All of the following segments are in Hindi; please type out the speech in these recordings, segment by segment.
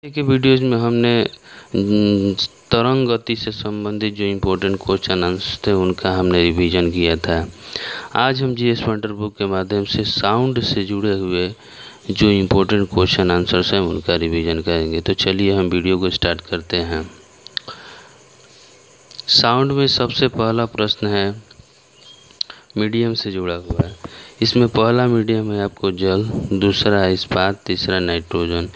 के वीडियोज़ में हमने तरंग गति से संबंधित जो इम्पोर्टेंट क्वेश्चन आंसर थे उनका हमने रिवीजन किया था। आज हम जीएस वंडर बुक के माध्यम से साउंड से जुड़े हुए जो इम्पोर्टेंट क्वेश्चन आंसर्स हैं उनका रिवीजन करेंगे। तो चलिए हम वीडियो को स्टार्ट करते हैं। साउंड में सबसे पहला प्रश्न है मीडियम से जुड़ा हुआ है। इसमें पहला मीडियम है आपको जल, दूसरा है इस्पात, तीसरा नाइट्रोजन।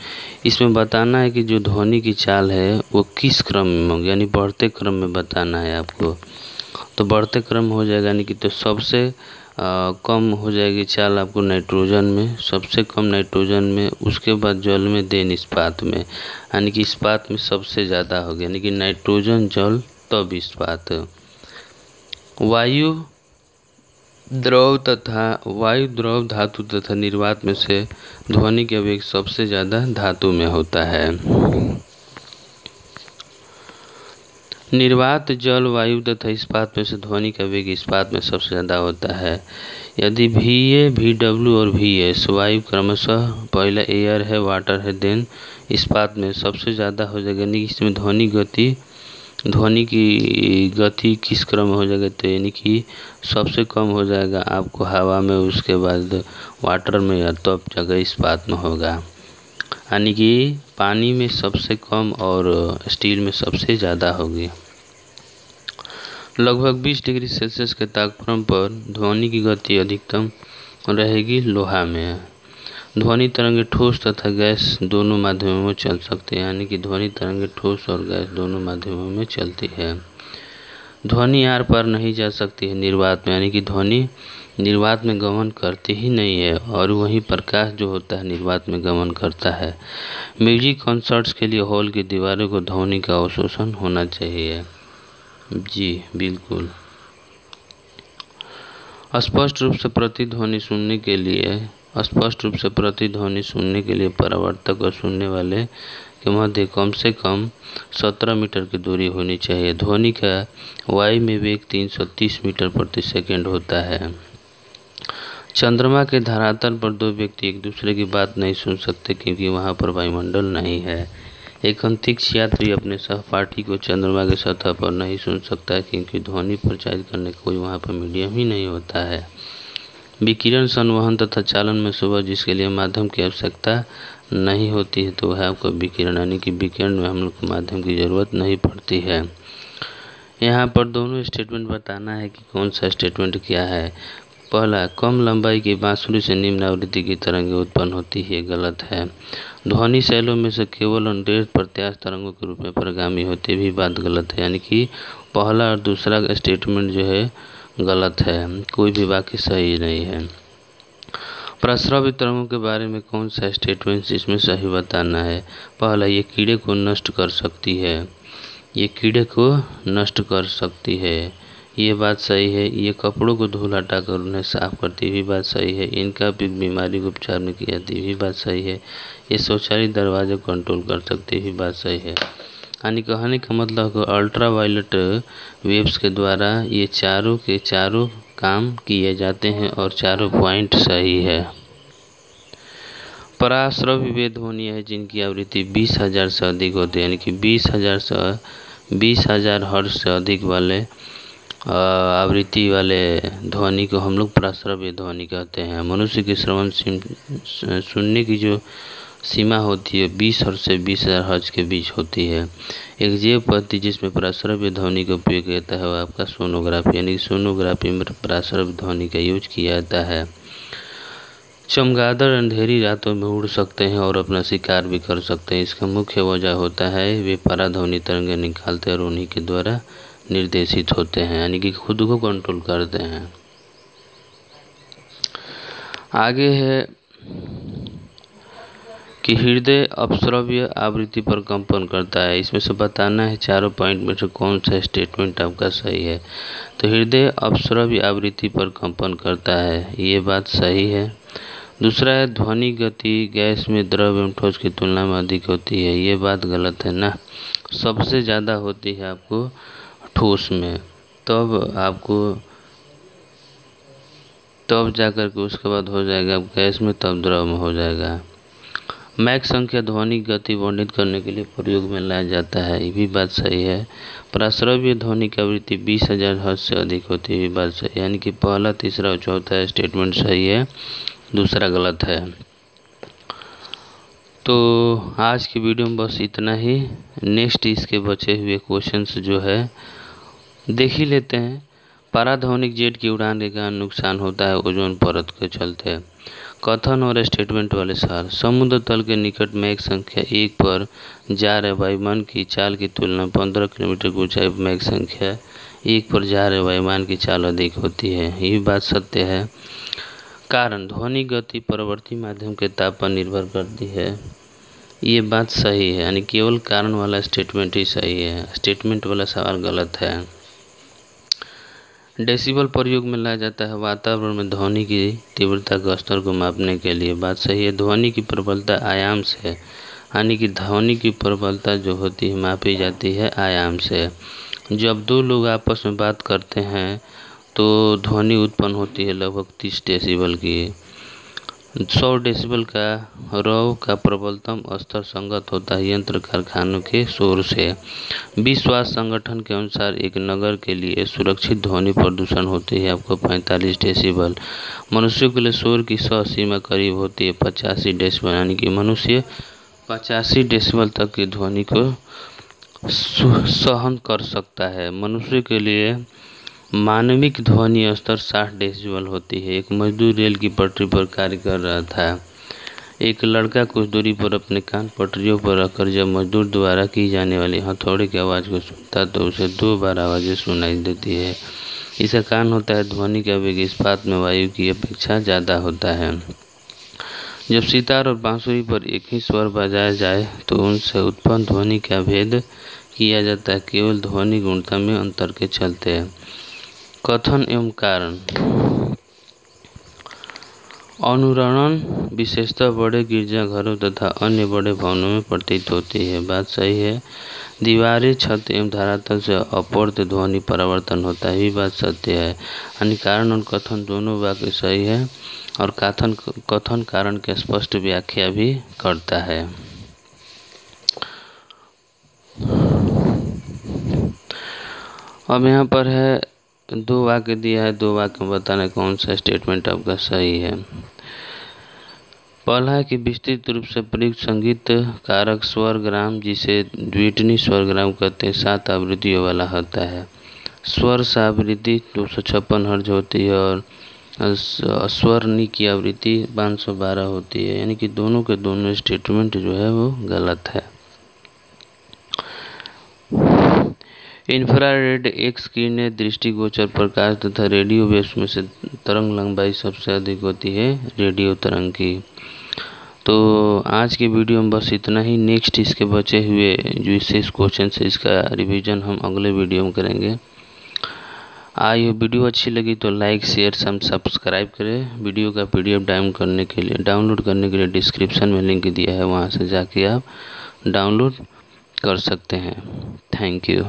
इसमें बताना है कि जो ध्वनि की चाल है वो किस क्रम में होगी, यानी बढ़ते क्रम में बताना है आपको। तो बढ़ते क्रम हो जाएगा, यानी कि तो सबसे कम हो जाएगी चाल आपको नाइट्रोजन में, सबसे कम नाइट्रोजन में, उसके बाद जल में, देन इस्पात में, यानी कि इस्पात में सबसे ज़्यादा होगी, यानी कि नाइट्रोजन, जल, तब इस्पात। वायु द्रव धातु तथा निर्वात में से ध्वनि के वेग सबसे ज़्यादा धातु में होता है। निर्वात, जल, वायु तथा इस्पात में से ध्वनि का वेग इस्पात में सबसे ज़्यादा होता है। यदि VA, VW और VS वायु क्रमशः पहला एयर है, वाटर है, देन इस्पात में सबसे ज़्यादा हो जाएगा, यानी इसमें ध्वनि की गति किस क्रम में हो जाएगा, तो यानी कि सबसे कम हो जाएगा आपको हवा में, उसके बाद वाटर में, या तब जगह इस्पात में होगा, यानी कि पानी में सबसे कम और स्टील में सबसे ज़्यादा होगी। लगभग 20 डिग्री सेल्सियस के तापमान पर ध्वनि की गति अधिकतम रहेगी लोहा में। ध्वनि तरंगे ठोस तथा गैस दोनों माध्यमों में चल सकती है, यानी कि ध्वनि तरंगे ठोस और गैस दोनों माध्यमों में चलती है। ध्वनि आर पार नहीं जा सकती है निर्वात में, यानी कि ध्वनि निर्वात में गमन करती ही नहीं है, और वहीं प्रकाश जो होता है निर्वात में गमन करता है। म्यूजिक कॉन्सर्ट्स के लिए हॉल की दीवारों को ध्वनि का अवशोषण होना चाहिए। जी बिल्कुल। स्पष्ट रूप से प्रतिध्वनि सुनने के लिए परावर्तक और सुनने वाले के मध्य कम से कम 17 मीटर की दूरी होनी चाहिए। ध्वनि का वायु में वेग 330 मीटर प्रति सेकंड होता है। चंद्रमा के धरातल पर दो व्यक्ति एक दूसरे की बात नहीं सुन सकते, क्योंकि वहां पर वायुमंडल नहीं है। एक अंतरिक्ष यात्री अपने सहपाठी को चंद्रमा के सतह पर नहीं सुन सकता है, क्योंकि ध्वनि प्रचारित करने का कोई वहाँ पर मीडियम ही नहीं होता है। विकिरण संवहन तथा चालन में सुबह जिसके लिए माध्यम की आवश्यकता नहीं होती है, तो वह आपको विकिरण, यानी कि विकिरण में हम लोग को माध्यम की ज़रूरत नहीं पड़ती है। यहाँ पर दोनों स्टेटमेंट बताना है कि कौन सा स्टेटमेंट क्या है। पहला, कम लंबाई की बांसुरी से निम्न आवृत्ति की तरंगें उत्पन्न होती है, गलत है। ध्वनि शैलों में से केवल अंडे प्रत्यास्थ तरंगों के रूप में प्रगामी होती भी बात गलत है, यानी कि पहला और दूसरा स्टेटमेंट जो है गलत है, कोई भी वाक्य सही नहीं है। प्रस्रव्य तरंगों के बारे में कौन सा स्टेटमेंट इसमें सही बताना है। पहला, ये कीड़े को नष्ट कर सकती है, ये बात सही है। ये कपड़ों को धूल हटाकर उन्हें साफ करती भी बात सही है। इनका बीमारी को उपचार में किया जाती भी बात सही है। ये शौचालय दरवाजे को कंट्रोल कर सकती भी बात सही है। यानी कहने का मतलब है अल्ट्रा वायलेट वेव्स के द्वारा ये चारों के चारों काम किए जाते हैं और चारों पॉइंट सही है। पराश्रव्य वे ध्वनियाँ है जिनकी आवृत्ति 20,000 से अधिक होती है, यानी कि 20,000 हर्ट्ज से अधिक वाले आवृत्ति वाले ध्वनि को हम लोग पराश्रव्य ध्वनि कहते हैं। मनुष्य की श्रवण सुनने की जो सीमा होती है 20 हर्ट्ज से 20,000 हर्ट्ज के बीच होती है। एक जैव पद्धति जिसमें पराश्रव्य ध्वनि का उपयोग किया जाता है वह आपका सोनोग्राफी, यानी कि सोनोग्राफी में पराश्रव्य ध्वनि का यूज किया जाता है। चमगादड़ अंधेरी रातों में उड़ सकते हैं और अपना शिकार भी कर सकते हैं। इसका मुख्य वजह होता है वे पराध्वनि तरंगें निकालते हैं और उन्हीं के द्वारा निर्देशित होते हैं, यानी कि खुद को कंट्रोल करते हैं। आगे है कि हृदय अपश्रव्य आवृत्ति पर कंपन करता है। इसमें से बताना है चारों पॉइंट में से कौन सा स्टेटमेंट आपका सही है। तो हृदय अपश्रव्य आवृत्ति पर कंपन करता है, ये बात सही है। दूसरा है ध्वनि गति गैस में द्रव एवं ठोस की तुलना में अधिक होती है, ये बात गलत है ना। सबसे ज़्यादा होती है आपको ठोस में, तब जाकर के उसके बाद हो जाएगा गैस में, तब द्रव में हो जाएगा। मैक संख्या ध्वनि गति वर्णित करने के लिए प्रयोग में लाया जाता है, ये भी बात सही है। प्राश्रव्य ध्वनि की आवृत्ति 20,000 हर्ट्ज से अधिक होती है, ये बात सही है। यानी कि पहला, तीसरा और चौथा स्टेटमेंट सही है, दूसरा गलत है। तो आज की वीडियो में बस इतना ही। नेक्स्ट इसके बचे हुए क्वेश्चंस जो है देख ही लेते हैं। पाराध्वनिक जेट की उड़ान के कारण नुकसान होता है ओजोन परत के चलते। कथन और स्टेटमेंट वाले सार। समुद्र तल के निकट मैक संख्या 1 पर जा रहे वायुमान की चाल की तुलना 15 किलोमीटर की ऊंचाई पर मैक संख्या 1 पर जा रहे वायुमान की चाल अधिक होती है, ये बात सत्य है। कारण ध्वनि गति परवर्ती माध्यम के ताप पर निर्भर करती है, ये बात सही है। यानी केवल कारण वाला स्टेटमेंट ही सही है, स्टेटमेंट वाला सवाल गलत है। डेसिबल प्रयोग में लाया जाता है वातावरण में ध्वनि की तीव्रता के स्तर को मापने के लिए, बात सही है। ध्वनि की प्रबलता आयाम से, यानी कि ध्वनि की प्रबलता जो होती है मापी जाती है आयाम से। जब दो लोग आपस में बात करते हैं तो ध्वनि उत्पन्न होती है लगभग 30 डेसिबल की। 100 डेसिबल का रव का प्रबलतम स्तर संगत होता है यंत्र कारखानों के शोर से। विश्व स्वास्थ्य संगठन के अनुसार एक नगर के लिए सुरक्षित ध्वनि प्रदूषण होती है आपको 45 डेसिबल। मनुष्यों के लिए शोर की सह सीमा करीब होती है 85 डेसिबल, यानी कि मनुष्य 85 डेसिबल तक की ध्वनि को सहन कर सकता है। मनुष्य के लिए मानविक ध्वनि स्तर 60 डेसिबल होती है। एक मजदूर रेल की पटरी पर कार्य कर रहा था। एक लड़का कुछ दूरी पर अपने कान पटरियों पर रखकर जब मजदूर द्वारा की जाने वाली हथौड़े की आवाज़ को सुनता तो उसे 2 बार आवाज़ें सुनाई देती है। इसका कारण होता है ध्वनि का वेग इस्पात में वायु की अपेक्षा ज़्यादा होता है। जब सितार और बांसुरी पर एक ही स्वर बजाया जाए तो उनसे उत्पन्न ध्वनि का भेद किया जाता है, केवल ध्वनि गुणता में अंतर के चलते। कथन एवं कारण। अनुरणन विशेषतः बड़े गिरजाघरों तथा अन्य बड़े भवनों में प्रतीत होती है, बात सही है। दीवारें, छत एवं धरातल से अपूर्त ध्वनि परावर्तन होता है, ये बात सत्य है। यानी कारण और कथन दोनों वाक्य सही है और कथन कारण की स्पष्ट व्याख्या भी करता है। अब यहाँ पर है 2 वाक्य दिया है, 2 वाक्य में बताना कौन सा स्टेटमेंट आपका सही है। पहला है कि विस्तृत रूप से प्रयुक्त संगीत कारक स्वरग्राम, जिसे द्विटनी स्वरग्राम कहते हैं, 7 आवृत्तियों वाला होता है। स्वर आवृत्ति 256 हर्ट्ज होती है और स्वरनी की आवृत्ति 512 होती है, यानी कि दोनों के दोनों स्टेटमेंट जो है वो गलत है। इंफ्रारेड एक्स किरणें दृष्टिगोचर प्रकाश तथा रेडियो वेव्स में से तरंग लंबाई सबसे अधिक होती है रेडियो तरंग की। तो आज के वीडियो में बस इतना ही। नेक्स्ट इसके बचे हुए जो विशेष क्वेश्चन है इसका रिवीजन हम अगले वीडियो में करेंगे। ये वीडियो अच्छी लगी तो लाइक, शेयर, सब्सक्राइब करें। वीडियो का PDF डाउनलोड करने के लिए डिस्क्रिप्शन में लिंक दिया है, वहाँ से जाके आप डाउनलोड कर सकते हैं। Thank you.